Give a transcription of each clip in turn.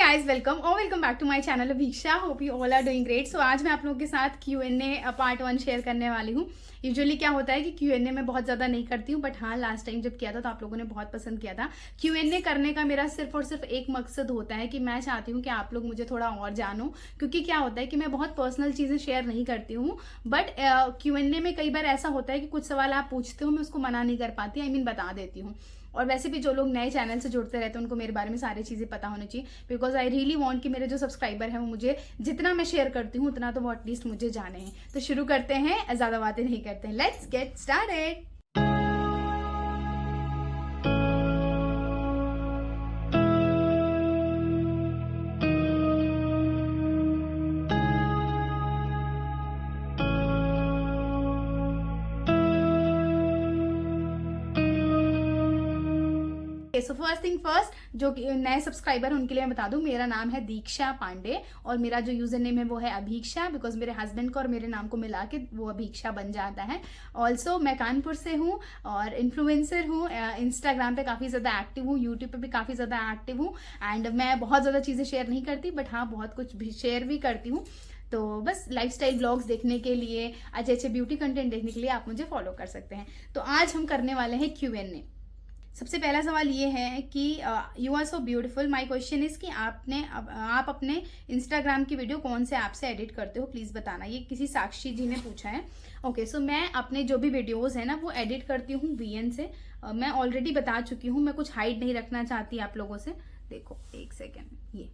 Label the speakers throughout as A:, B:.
A: Guys, welcome back to my channel Abhiksha. Hope you all are doing great. So आज मैं आप लोगों के साथ Q&A पार्ट 1 शेयर करने वाली हूँ। यूजुअली क्या होता है कि Q&A मैं बहुत ज़्यादा नहीं करती हूँ, बट हाँ लास्ट टाइम जब किया था तो आप लोगों ने बहुत पसंद किया था। Q&A करने का मेरा सिर्फ और सिर्फ एक मकसद होता है कि मैं चाहती हूँ कि आप लोग मुझे थोड़ा और जानो, क्योंकि क्या होता है कि मैं बहुत पर्सनल चीज़ें शेयर नहीं करती हूँ। बट Q&A में कई बार ऐसा होता है कि कुछ सवाल आप पूछते हो, मैं उसको मना नहीं कर पाती, आई मीन बता देती हूँ। और वैसे भी जो लोग नए चैनल से जुड़ते रहते हैं उनको मेरे बारे में सारी चीज़ें पता होनी चाहिए, बिकॉज आई रियली वांट कि मेरे जो सब्सक्राइबर हैं वो मुझे जितना मैं शेयर करती हूँ उतना तो वो एटलीस्ट मुझे जाने हैं। तो शुरू करते हैं, ज़्यादा बातें नहीं करते हैं, let's get started. So first thing first, जो नए सब्सक्राइबर उनके लिए मैं बता दूं, मेरा नाम है दीक्षा पांडे और मेरा जो यूजर नेम है वो है अभीक्षा, बिकॉज मेरे हस्बैंड को और मेरे नाम को मिला के वो अभीक्षा बन जाता है। ऑल्सो मैं कानपुर से हूँ और इन्फ्लुएंसर हूँ, इंस्टाग्राम पे काफ़ी ज़्यादा एक्टिव हूँ, यूट्यूब पे भी काफ़ी ज़्यादा एक्टिव हूँ। एंड मैं बहुत ज़्यादा चीज़ें शेयर नहीं करती, बट हाँ बहुत कुछ भी शेयर भी करती हूँ। तो बस लाइफस्टाइल ब्लॉग्स देखने के लिए, अच्छे अच्छे ब्यूटी कंटेंट देखने के लिए आप मुझे फॉलो कर सकते हैं। तो आज हम करने वाले हैं Q&A। सबसे पहला सवाल ये है कि you are so beautiful. My question is कि आप अपने इंस्टाग्राम की वीडियो कौन से ऐप से एडिट करते हो, प्लीज़ बताना। ये किसी साक्षी जी ने पूछा है। ओके, सो मैं अपने जो भी वीडियोस है ना वो एडिट करती हूँ VN से। मैं ऑलरेडी बता चुकी हूँ, मैं कुछ हाइड नहीं रखना चाहती आप लोगों से। देखो एक सेकेंड, ये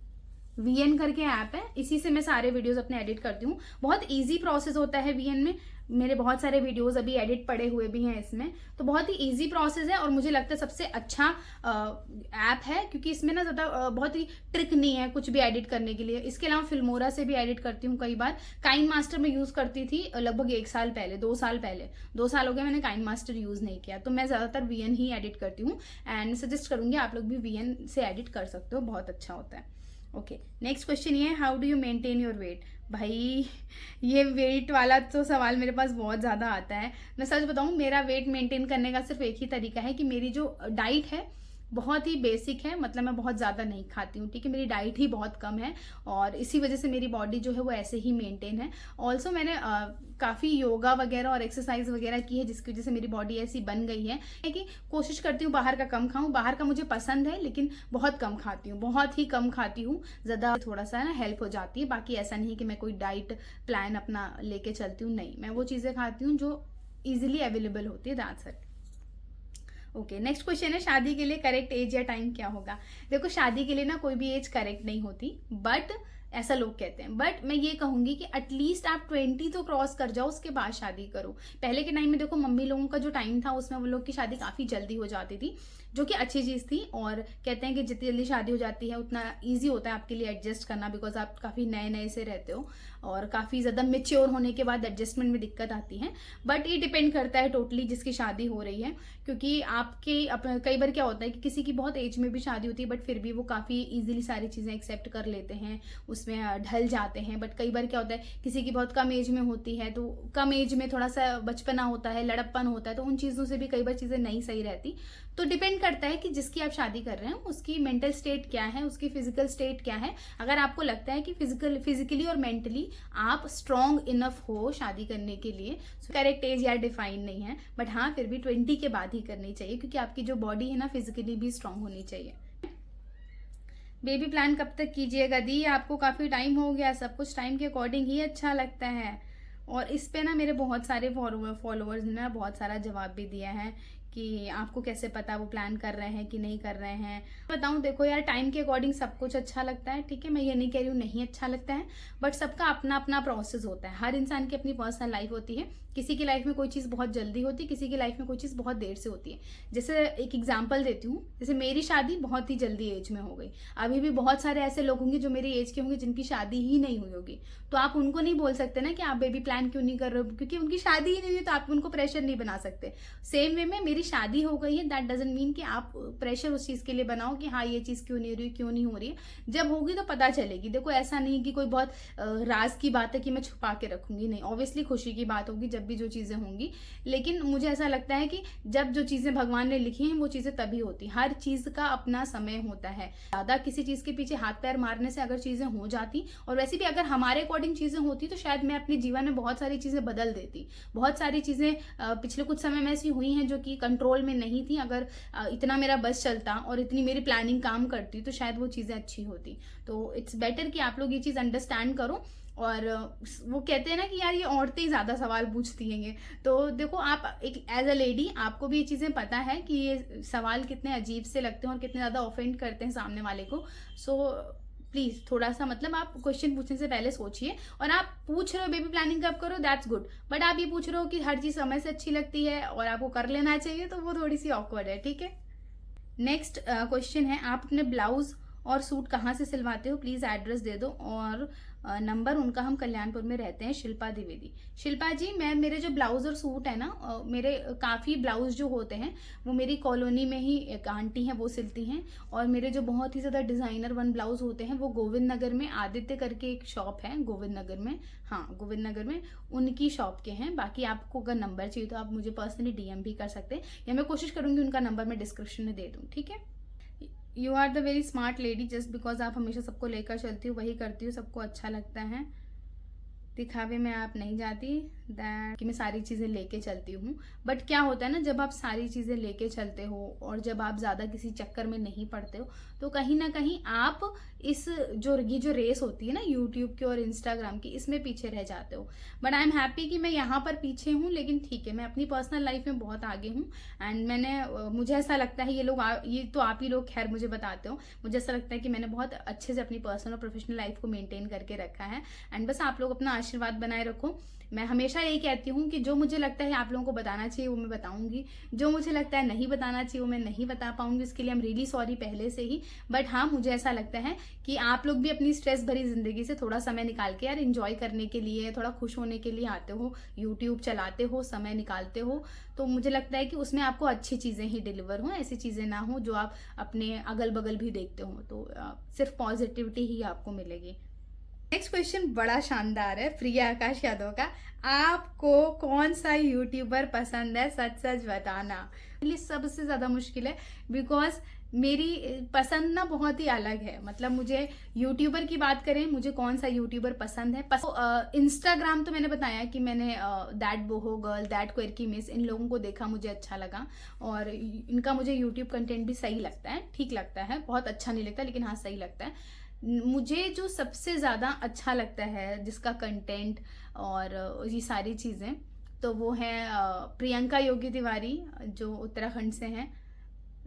A: VN करके ऐप है, इसी से मैं सारे वीडियोस अपने एडिट करती हूँ। बहुत इजी प्रोसेस होता है VN में। मेरे बहुत सारे वीडियोस अभी एडिट पड़े हुए भी हैं इसमें, तो बहुत ही इजी प्रोसेस है और मुझे लगता है सबसे अच्छा ऐप है, क्योंकि इसमें ना ज़्यादा बहुत ही ट्रिक नहीं है कुछ भी एडिट करने के लिए। इसके अलावा फिल्मोरा से भी एडिट करती हूँ कई बार। काइन मास्टर में यूज़ करती थी लगभग 1 साल पहले, 2 साल पहले, 2 साल हो गए मैंने काइन मास्टर यूज़ नहीं किया। तो मैं ज़्यादातर VN ही एडिट करती हूँ एंड सजेस्ट करूँगी आप लोग भी VN से एडिट कर सकते हो, बहुत अच्छा होता है। ओके, नेक्स्ट क्वेश्चन ये है, how do you maintain your weight. भाई ये वेट वाला तो सवाल मेरे पास बहुत ज़्यादा आता है। मैं सच बताऊँ, मेरा वेट मेंटेन करने का सिर्फ एक ही तरीका है कि मेरी जो डाइट है बहुत ही बेसिक है, मतलब मैं बहुत ज़्यादा नहीं खाती हूँ, ठीक है। मेरी डाइट ही बहुत कम है और इसी वजह से मेरी बॉडी जो है वो ऐसे ही मेंटेन है। ऑल्सो मैंने काफ़ी योगा वगैरह और एक्सरसाइज वगैरह की है, जिसकी वजह से मेरी बॉडी ऐसी बन गई है कि कोशिश करती हूँ बाहर का कम खाऊं। बाहर का मुझे पसंद है लेकिन बहुत कम खाती हूँ, बहुत ही कम खाती हूँ। ज़्यादा थोड़ा सा ना हेल्प हो जाती है। बाकी ऐसा नहीं है कि मैं कोई डाइट प्लान अपना लेके चलती हूँ, नहीं, मैं वो चीज़ें खाती हूँ जो ईजिली अवेलेबल होती है, that's it. Okay, next question है, शादी के लिए करेक्ट एज या टाइम क्या होगा। देखो, शादी के लिए ना कोई भी एज करेक्ट नहीं होती, बट ऐसा लोग कहते हैं। बट मैं ये कहूंगी कि एटलीस्ट आप 20 तो क्रॉस कर जाओ, उसके बाद शादी करो। पहले के टाइम में देखो, मम्मी लोगों का जो टाइम था उसमें वो लोग की शादी काफ़ी जल्दी हो जाती थी, जो कि अच्छी चीज़ थी। और कहते हैं कि जितनी जल्दी शादी हो जाती है उतना ईजी होता है आपके लिए एडजस्ट करना, बिकॉज आप काफ़ी नए नए से रहते हो और काफ़ी ज़्यादा मेच्योर होने के बाद एडजस्टमेंट में दिक्कत आती है। बट ये डिपेंड करता है टोटली जिसकी शादी हो रही है, क्योंकि कई बार क्या होता है कि किसी की बहुत एज में भी शादी होती है बट फिर भी वो काफ़ी ईजिली सारी चीज़ें एक्सेप्ट कर लेते हैं, उसमें ढल जाते हैं। बट कई बार क्या होता है, किसी की बहुत कम एज में होती है, तो कम एज में थोड़ा सा बचपना होता है, लड़प्पन होता है, तो उन चीज़ों से भी कई बार चीज़ें नहीं सही रहती। तो डिपेंड करता है कि जिसकी आप शादी कर रहे हैं उसकी मेंटल स्टेट क्या है, उसकी फिजिकल स्टेट क्या है। अगर आपको लगता है कि फिजिकली और मेंटली आप स्ट्रॉन्ग इनफ हो शादी करने के लिए, करेक्ट एज यार डिफाइन नहीं है, बट हाँ फिर भी 20 के बाद ही करनी चाहिए, क्योंकि आपकी जो बॉडी है ना फिजिकली भी स्ट्रांग होनी चाहिए। बेबी प्लान कब तक कीजिएगा दी, आपको काफ़ी टाइम हो गया, सब कुछ टाइम के अकॉर्डिंग ही अच्छा लगता है। और इस पे ना मेरे बहुत सारे फॉलोअर्स ने ना बहुत सारा जवाब भी दिया है कि आपको कैसे पता वो प्लान कर रहे हैं कि नहीं कर रहे हैं। बताऊं, देखो यार, टाइम के अकॉर्डिंग सब कुछ अच्छा लगता है, ठीक है, मैं ये नहीं कह रही हूँ नहीं अच्छा लगता है, बट सबका अपना अपना प्रोसेस होता है। हर इंसान की अपनी पर्सनल लाइफ होती है, किसी की लाइफ में कोई चीज़ बहुत जल्दी होती है, किसी की लाइफ में कोई चीज़ बहुत देर से होती है। जैसे एक एग्जाम्पल देती हूँ, जैसे मेरी शादी बहुत ही जल्दी एज में हो गई। अभी भी बहुत सारे ऐसे लोग होंगे जो मेरी एज के होंगे जिनकी शादी ही नहीं हुई होगी, तो आप उनको नहीं बोल सकते ना कि आप बेबी प्लान क्यों नहीं कर रहे हो, क्योंकि उनकी शादी ही नहीं हुई, तो आप उनको प्रेशर नहीं बना सकते। सेम वे में मेरी शादी हो गई है दैट डजंट मीन कि आप प्रेशर उस चीज़ के लिए बनाओ कि हाँ ये चीज़ क्यों नहीं हो रही, क्यों नहीं हो रही है। जब होगी तो पता चलेगी। देखो ऐसा नहीं कि कोई बहुत राज की बात है कि मैं छुपा के रखूंगी, नहीं, ऑब्वियसली खुशी की बात होगी जब भी जो चीज़ें होंगी। लेकिन मुझे ऐसा लगता है कि जब जो चीज़ें भगवान ने लिखी हैं वो चीज़ें तभी होती, हर चीज़ का अपना समय होता है। ज़्यादा किसी चीज़ के पीछे हाथ पैर मारने से अगर चीज़ें हो जाती, और वैसे भी अगर हमारे अकॉर्डिंग चीज़ें होती तो शायद मैं अपने जीवन में बहुत सारी चीज़ें बदल देती। बहुत सारी चीज़ें पिछले कुछ समय में ऐसी हुई हैं जो कि कंट्रोल में नहीं थी। अगर इतना मेरा बस चलता और इतनी मेरी प्लानिंग काम करती तो शायद वो चीज़ें अच्छी होती। तो इट्स बेटर कि आप लोग ये चीज़ अंडरस्टैंड करो। और वो कहते हैं ना कि यार ये औरतें ही ज़्यादा सवाल पूछती हैं ये, तो देखो आप एक एज अ लेडी आपको भी ये चीज़ें पता है कि ये सवाल कितने अजीब से लगते हैं और कितने ज़्यादा ऑफेंड करते हैं सामने वाले को। सो प्लीज़ थोड़ा सा मतलब आप क्वेश्चन पूछने से पहले सोचिए। और आप पूछ रहे हो बेबी प्लानिंग कब करो, दैट्स गुड, बट आप ये पूछ रहे हो कि हर चीज़ समय से अच्छी लगती है और आपको कर लेना चाहिए, तो वो थोड़ी सी ऑकवर्ड है, ठीक है। नेक्स्ट क्वेश्चन है, आप अपने ब्लाउज और सूट कहाँ से सिलवाते हो, प्लीज़ एड्रेस दे दो और नंबर उनका। हम कल्याणपुर में रहते हैं। शिल्पा द्विवेदी। शिल्पा जी, मैं मेरे जो ब्लाउज और सूट है ना, मेरे काफ़ी ब्लाउज जो होते हैं वो मेरी कॉलोनी में ही एक आंटी हैं वो सिलती हैं। और मेरे जो बहुत ही ज़्यादा डिज़ाइनर वन ब्लाउज होते हैं वो गोविंद नगर में आदित्य करके एक शॉप है गोविंद नगर में, हाँ गोविंद नगर में, उनकी शॉप के हैं। बाकी आपको अगर नंबर चाहिए तो आप मुझे पर्सनली DM भी कर सकते हैं, या मैं कोशिश करूँगी उनका नंबर मैं डिस्क्रिप्शन में दे दूँ, ठीक है। You are the very smart lady, just because आप हमेशा सबको लेकर चलती हो, वही करती हो, सबको अच्छा लगता है, दिखावे में आप नहीं जाती, दैट कि मैं सारी चीज़ें लेके चलती हूँ। बट क्या होता है ना, जब आप सारी चीज़ें लेके चलते हो और जब आप ज़्यादा किसी चक्कर में नहीं पड़ते हो तो कहीं ना कहीं आप इस ये जो रेस होती है ना यूट्यूब की और इंस्टाग्राम की, इसमें पीछे रह जाते हो। बट आई एम हैप्पी कि मैं यहाँ पर पीछे हूँ, लेकिन ठीक है, मैं अपनी पर्सनल लाइफ में बहुत आगे हूँ। एंड मुझे ऐसा लगता है ये तो आप ही लोग खैर मुझे बताते हो, मुझे ऐसा लगता है कि मैंने बहुत अच्छे से अपनी पर्सनल और प्रोफेशनल लाइफ को मेंटेन करके रखा है। एंड बस आप लोग अपना आशीर्वाद बनाए रखो। मैं हमेशा यही कहती हूँ कि जो मुझे लगता है आप लोगों को बताना चाहिए वो मैं बताऊंगी, जो मुझे लगता है नहीं बताना चाहिए वो मैं नहीं बता पाऊंगी, उसके लिए आई एम रियली सॉरी पहले से ही। बट हाँ, मुझे ऐसा लगता है कि आप लोग भी अपनी स्ट्रेस भरी जिंदगी से थोड़ा समय निकाल के यार एंजॉय करने के लिए, थोड़ा खुश होने के लिए आते हो, यूट्यूब चलाते हो, समय निकालते हो, तो मुझे लगता है कि उसमें आपको अच्छी चीज़ें ही डिलीवर हो, ऐसी चीज़ें ना हो जो आप अपने अगल बगल भी देखते हो, तो सिर्फ पॉजिटिविटी ही आपको मिलेगी। नेक्स्ट क्वेश्चन बड़ा शानदार है, प्रिया आकाश यादव का। आपको कौन सा यूट्यूबर पसंद है, सच सच बताना। ये सबसे ज़्यादा मुश्किल है, बिकॉज मेरी पसंद ना बहुत ही अलग है। मतलब मुझे यूट्यूबर की बात करें, मुझे कौन सा यूट्यूबर पसंद है, इंस्टाग्राम तो मैंने बताया कि मैंने दैट बोहो गर्ल, दैट क्वेरकी मिस, इन लोगों को देखा, मुझे अच्छा लगा। और इनका मुझे यूट्यूब कंटेंट भी सही लगता है, ठीक लगता है, बहुत अच्छा नहीं लगता लेकिन हाँ सही लगता है। मुझे जो सबसे ज़्यादा अच्छा लगता है जिसका कंटेंट और ये सारी चीज़ें, तो वो है प्रियंका योगी तिवारी, जो उत्तराखंड से हैं,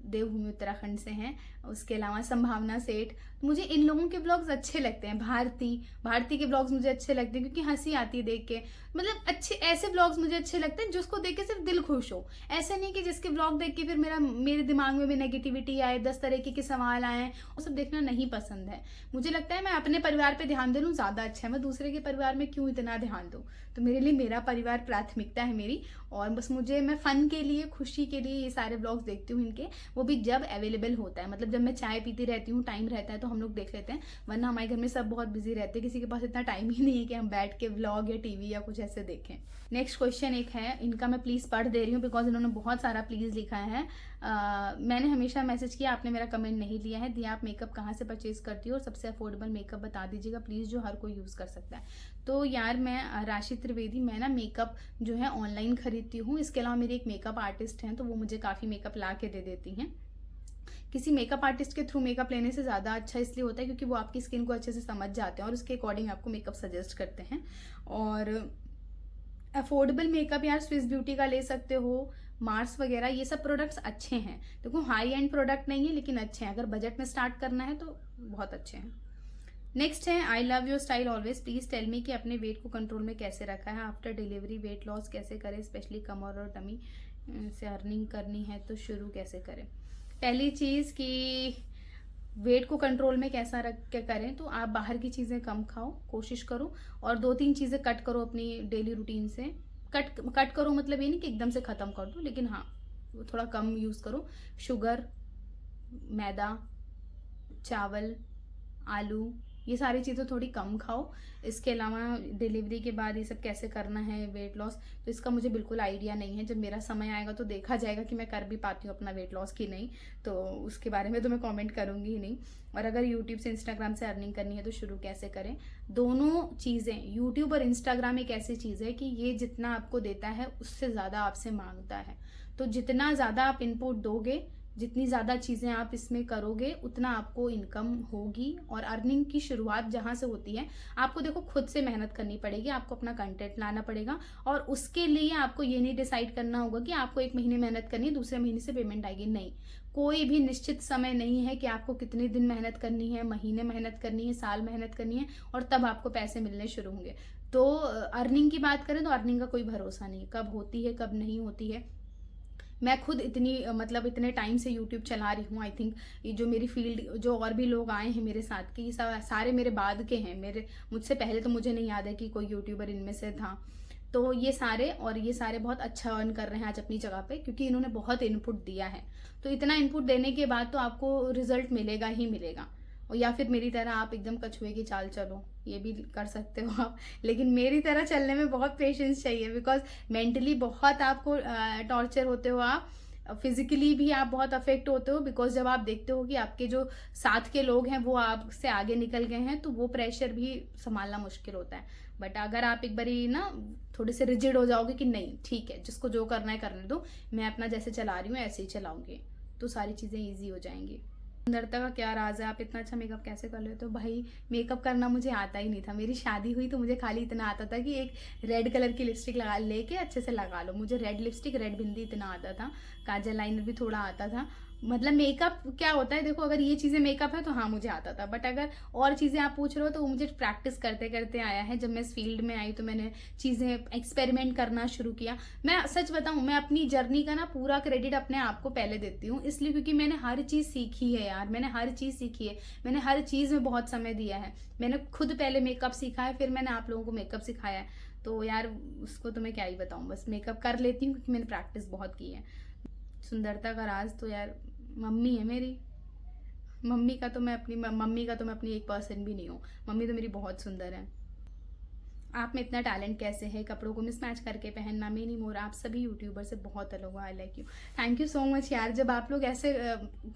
A: देवभूमि उत्तराखंड से हैं। उसके अलावा संभावना सेठ, मुझे इन लोगों के ब्लॉग्स अच्छे लगते हैं। भारती के ब्लॉग्स मुझे अच्छे लगते हैं क्योंकि हंसी आती है देख के। मतलब अच्छे ऐसे ब्लॉग्स मुझे अच्छे लगते हैं जिसको देख के सिर्फ दिल खुश हो, ऐसे नहीं कि जिसके ब्लॉग देख के फिर मेरे दिमाग में भी नेगेटिविटी आए, 10 तरीके के सवाल आए, वो सब देखना नहीं पसंद है। मुझे लगता है मैं अपने परिवार पे ध्यान दे लूँ ज़्यादा अच्छा है, मैं दूसरे के परिवार में क्यों इतना ध्यान दूँ। तो मेरे लिए मेरा परिवार प्राथमिकता है मेरी, और बस मैं फन के लिए, खुशी के लिए ये सारे ब्लॉग्स देखती हूँ इनके, वो भी जब अवेलेबल होता है। मतलब जब मैं चाय पीती रहती हूँ, टाइम रहता है तो हम लोग देख लेते हैं, वरना हमारे घर में सब बहुत बिजी रहते हैं, किसी के पास इतना टाइम ही नहीं है कि हम बैठ के व्लॉग या टीवी या कुछ ऐसे देखें। नेक्स्ट क्वेश्चन एक है, इनका मैं प्लीज़ पढ़ दे रही हूँ बिकॉज इन्होंने बहुत सारा प्लीज़ लिखा है। मैंने हमेशा मैसेज किया, आपने मेरा कमेंट नहीं लिया है। दिया, आप मेकअप कहाँ से परचेज करती हो और सबसे अफोर्डेबल मेकअप बता दीजिएगा प्लीज़, जो हर कोई यूज़ कर सकता है। तो यार मैं राशि त्रिवेदी, मैं ना मेकअप जो है ऑनलाइन खरीदती हूँ। इसके अलावा मेरी एक मेकअप आर्टिस्ट हैं, तो वो मुझे काफ़ी मेकअप ला के दे देती हैं। किसी मेकअप आर्टिस्ट के थ्रू मेकअप लेने से ज़्यादा अच्छा इसलिए होता है क्योंकि वो आपकी स्किन को अच्छे से समझ जाते हैं और उसके अकॉर्डिंग आपको मेकअप सजेस्ट करते हैं। और अफोर्डेबल मेकअप यार स्विस ब्यूटी का ले सकते हो, मार्स वगैरह, ये सब प्रोडक्ट्स अच्छे हैं। देखो हाई एंड प्रोडक्ट नहीं है लेकिन अच्छे हैं, अगर बजट में स्टार्ट करना है तो बहुत अच्छे हैं। नेक्स्ट है, I love your style always, please tell me कि अपने वेट को कंट्रोल में कैसे रखा है, आफ्टर डिलीवरी वेट लॉस कैसे करें, स्पेशली कमर और टमी से अर्निंग करनी है तो शुरू कैसे करें। पहली चीज़ कि वेट को कंट्रोल में कैसा रख के करें, तो आप बाहर की चीज़ें कम खाओ, कोशिश करो, और 2-3 चीज़ें कट करो अपनी डेली रूटीन से। कट करो मतलब ये नहीं कि एकदम से ख़त्म कर दो, लेकिन हाँ थोड़ा कम यूज़ करो। शुगर, मैदा, चावल, आलू, ये सारी चीज़ें थोड़ी कम खाओ। इसके अलावा डिलीवरी के बाद ये सब कैसे करना है वेट लॉस, तो इसका मुझे बिल्कुल आइडिया नहीं है। जब मेरा समय आएगा तो देखा जाएगा कि मैं कर भी पाती हूँ अपना वेट लॉस कि नहीं, तो उसके बारे में तो मैं कमेंट करूँगी ही नहीं। और अगर यूट्यूब से, इंस्टाग्राम से अर्निंग करनी है तो शुरू कैसे करें। दोनों चीज़ें, यूट्यूब और इंस्टाग्राम एक ऐसी चीज़ है कि ये जितना आपको देता है उससे ज़्यादा आपसे मांगता है। तो जितना ज़्यादा आप इनपुट दोगे, जितनी ज़्यादा चीज़ें आप इसमें करोगे, उतना आपको इनकम होगी। और अर्निंग की शुरुआत जहाँ से होती है, आपको देखो खुद से मेहनत करनी पड़ेगी, आपको अपना कंटेंट लाना पड़ेगा। और उसके लिए आपको ये नहीं डिसाइड करना होगा कि आपको 1 महीने मेहनत करनी है, दूसरे महीने से पेमेंट आएगी। नहीं, कोई भी निश्चित समय नहीं है कि आपको कितने दिन मेहनत करनी है, महीने मेहनत करनी है, साल मेहनत करनी है और तब आपको पैसे मिलने शुरू होंगे। तो अर्निंग की बात करें तो अर्निंग का कोई भरोसा नहीं है, कब होती है कब नहीं होती है। मैं खुद मतलब इतने टाइम से यूट्यूब चला रही हूँ। आई थिंक ये जो मेरी फील्ड, जो और भी लोग आए हैं मेरे साथ के, ये सारे मेरे बाद के हैं। मुझसे पहले तो मुझे नहीं याद है कि कोई यूट्यूबर इनमें से था। तो ये सारे बहुत अच्छा अर्न कर रहे हैं आज अपनी जगह पे, क्योंकि इन्होंने बहुत इनपुट दिया है। तो इतना इनपुट देने के बाद तो आपको रिजल्ट मिलेगा ही मिलेगा। और या फिर मेरी तरह आप एकदम कछुए की चाल चलो, ये भी कर सकते हो आप। लेकिन मेरी तरह चलने में बहुत पेशेंस चाहिए, बिकॉज मेंटली बहुत आपको टॉर्चर होते हो आप, फिजिकली भी आप बहुत अफेक्ट होते हो। बिकॉज जब आप देखते हो कि आपके जो साथ के लोग हैं वो आपसे आगे निकल गए हैं, तो वो प्रेशर भी संभालना मुश्किल होता है। बट अगर आप एक बारी ना थोड़े से रिजिड हो जाओगे कि नहीं ठीक है, जिसको जो करना है करने दो, मैं अपना जैसे चला रही हूँ ऐसे ही चलाऊंगी, तो सारी चीज़ें ईजी हो जाएंगी। सुंदरता का क्या राज है, आप इतना अच्छा मेकअप कैसे कर लेते हो? भाई मेकअप करना मुझे आता ही नहीं था। मेरी शादी हुई तो मुझे खाली इतना आता था कि एक रेड कलर की लिपस्टिक लगा लेके अच्छे से लगा लो। मुझे रेड लिपस्टिक, रेड बिंदी इतना आता था, काजल लाइनर भी थोड़ा आता था। मतलब मेकअप क्या होता है, देखो अगर ये चीज़ें मेकअप है तो हाँ मुझे आता था। बट अगर और चीज़ें आप पूछ रहे हो तो वो मुझे प्रैक्टिस करते करते आया है। जब मैं इस फील्ड में आई तो मैंने चीज़ें एक्सपेरिमेंट करना शुरू किया। मैं सच बताऊँ, मैं अपनी जर्नी का ना पूरा क्रेडिट अपने आप को पहले देती हूँ, इसलिए क्योंकि मैंने हर चीज़ सीखी है यार। मैंने हर चीज़ सीखी है, मैंने हर चीज़ में बहुत समय दिया है। मैंने खुद पहले मेकअप सीखा है, फिर मैंने आप लोगों को मेकअप सिखाया है। तो यार उसको तो मैं क्या ही बताऊँ, बस मेकअप कर लेती हूँ क्योंकि मैंने प्रैक्टिस बहुत की है। सुंदरता का राज तो यार मम्मी है मेरी। मम्मी का तो मैं अपनी 1% भी नहीं हूँ। मम्मी तो मेरी बहुत सुंदर है। आप में इतना टैलेंट कैसे है कपड़ों को मिसमैच करके पहनना? मेनी मोर, आप सभी यूट्यूबर से बहुत अलग हो। I like you, thank you so much यार। जब आप लोग ऐसे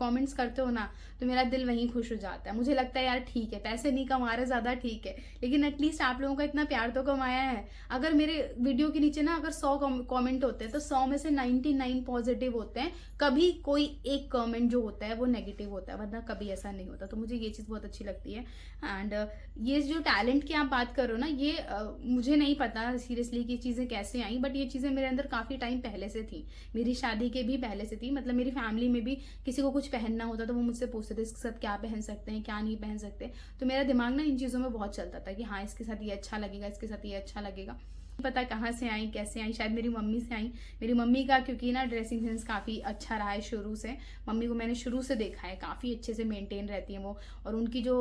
A: कमेंट्स करते हो ना तो मेरा दिल वहीं खुश हो जाता है। मुझे लगता है यार ठीक है, पैसे नहीं कमा रहे ज़्यादा, ठीक है, लेकिन एटलीस्ट आप लोगों का इतना प्यार तो कमाया है। अगर मेरे वीडियो के नीचे ना अगर 100 कॉमेंट होते हैं तो 100 में से 99 पॉजिटिव होते हैं। कभी कोई एक कमेंट जो होता है वो नेगेटिव होता है, वरना कभी ऐसा नहीं होता। तो मुझे ये चीज़ बहुत अच्छी लगती है। एंड ये जो टैलेंट की आप बात करो ना, ये मुझे नहीं पता सीरियसली कि चीज़ें कैसे आई, बट ये चीज़ें मेरे अंदर काफ़ी टाइम पहले से थी। मेरी शादी के भी पहले से थी। मतलब मेरी फैमिली में भी किसी को कुछ पहनना होता तो वो मुझसे पूछते थे इसके साथ क्या पहन सकते हैं, क्या नहीं पहन सकते। तो मेरा दिमाग ना इन चीज़ों में बहुत चलता था कि हाँ इसके साथ ये अच्छा लगेगा, इसके साथ ये अच्छा लगेगा। पता कहाँ से आई, कैसे आई, शायद मेरी मम्मी से आई। मेरी मम्मी का क्योंकि ना ड्रेसिंग सेंस काफ़ी अच्छा रहा है शुरू से। मम्मी को मैंने शुरू से देखा है, काफ़ी अच्छे से मेंटेन रहती हैं वो। और उनकी जो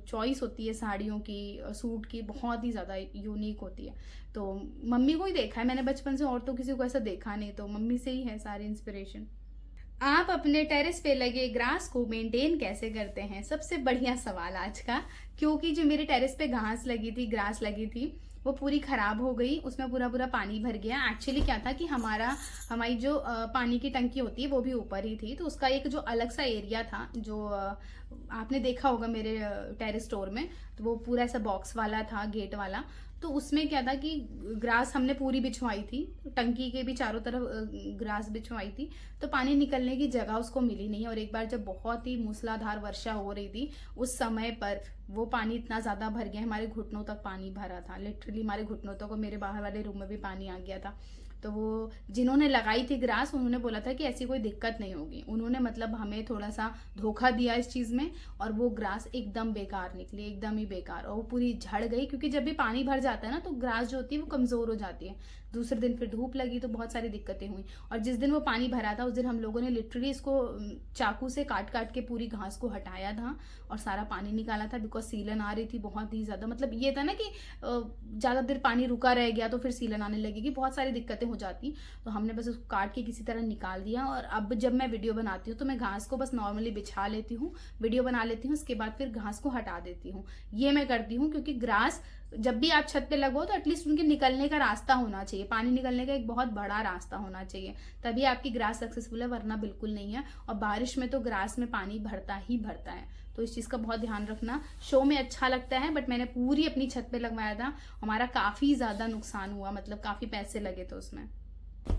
A: चॉइस होती है साड़ियों की, सूट की, बहुत ही ज़्यादा यूनिक होती है। तो मम्मी को ही देखा है मैंने बचपन से, और तो किसी को ऐसा देखा नहीं। तो मम्मी से ही है सारी इंस्पिरेशन। आप अपने टेरेस पे लगे ग्रास को मेंटेन कैसे करते हैं? सबसे बढ़िया सवाल आज का। क्योंकि जो मेरे टेरेस पे घास लगी थी, ग्रास लगी थी, वो पूरी खराब हो गई, उसमें पूरा पूरा पानी भर गया। एक्चुअली क्या था कि हमारी जो पानी की टंकी होती है वो भी ऊपर ही थी, तो उसका एक जो अलग सा एरिया था, जो आपने देखा होगा मेरे टेरेस स्टोर में, तो वो पूरा ऐसा बॉक्स वाला था, गेट वाला। तो उसमें क्या था कि ग्रास हमने पूरी बिछवाई थी, टंकी के भी चारों तरफ ग्रास बिछवाई थी, तो पानी निकलने की जगह उसको मिली नहीं। और एक बार जब बहुत ही मूसलाधार वर्षा हो रही थी, उस समय पर वो पानी इतना ज़्यादा भर गया, हमारे घुटनों तक पानी भरा था, लिटरली हमारे घुटनों तक, और मेरे बाहर वाले रूम में भी पानी आ गया था। तो वो जिन्होंने लगाई थी ग्रास, उन्होंने बोला था कि ऐसी कोई दिक्कत नहीं होगी। उन्होंने मतलब हमें थोड़ा सा धोखा दिया इस चीज़ में, और वो ग्रास एकदम बेकार निकली, एकदम ही बेकार, और वो पूरी झड़ गई। क्योंकि जब भी पानी भर जाता है ना तो ग्रास जो होती है वो कमज़ोर हो जाती है। दूसरे दिन फिर धूप लगी तो बहुत सारी दिक्कतें हुई। और जिस दिन वो पानी भरा था उस दिन हम लोगों ने लिटरली इसको चाकू से काट काट के पूरी घास को हटाया था और सारा पानी निकाला था, बिकॉज सीलन आ रही थी बहुत ही ज़्यादा। मतलब ये था ना कि ज़्यादा देर पानी रुका रह गया तो फिर सीलन आने लगेगी, बहुत सारी दिक्कतें दिक्कतें हो जाती, तो हमने बस उसको काट के किसी तरह निकाल दिया। और अब जब मैं वीडियो बनाती हूँ तो मैं घास को बस नॉर्मली बिछा लेती हूँ, वीडियो बना लेती हूँ, उसके बाद फिर घास को हटा देती हूँ। ये मैं करती हूँ क्योंकि ग्रास जब भी आप छत पे लगो तो एटलीस्ट उनके निकलने का रास्ता होना चाहिए, पानी निकलने का एक बहुत बड़ा रास्ता होना चाहिए, तभी आपकी ग्रास सक्सेसफुल है, वरना बिल्कुल नहीं है। और बारिश में तो ग्रास में पानी भरता ही भरता है, तो इस चीज़ का बहुत ध्यान रखना। शो में अच्छा लगता है बट मैंने पूरी अपनी छत पे लगवाया था, हमारा काफ़ी ज़्यादा नुकसान हुआ, मतलब काफ़ी पैसे लगे थे उसमें।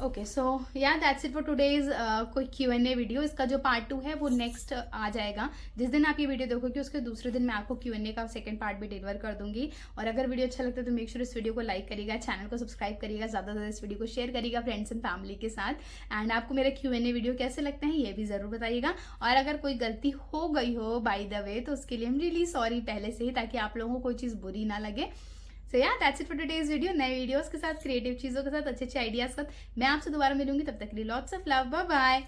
A: ओके, सो या दैट्स इट फॉर टुडेज कोई Q&A वीडियो। इसका जो पार्ट 2 है वो नेक्स्ट आ जाएगा, जिस दिन आप ये वीडियो देखोगे उसके दूसरे दिन मैं आपको Q&A का सेकंड पार्ट भी डिलीवर कर दूंगी। और अगर वीडियो अच्छा लगता है तो मेक श्योर इस वीडियो को लाइक करिएगा, चैनल को सब्सक्राइब करिएगा, ज़्यादा से ज़्यादा इस वीडियो को शेयर करिएगा फ्रेंड्स एंड फैमिली के साथ। एंड आपको मेरे Q&A वीडियो कैसे लगते हैं ये भी ज़रूर बताइएगा। और अगर कोई गलती हो गई हो बाय द वे तो उसके लिए I'm रियली सॉरी पहले से ही, ताकि आप लोगों को कोई चीज़ बुरी ना लगे। सो या that's it for today's video. नए वीडियोस के साथ, क्रिएटिव चीज़ों के साथ, अच्छे अच्छे आइडियाज़ के साथ मैं आपसे दोबारा मिलूंगी। तब तक के लिए lots of love, bye bye.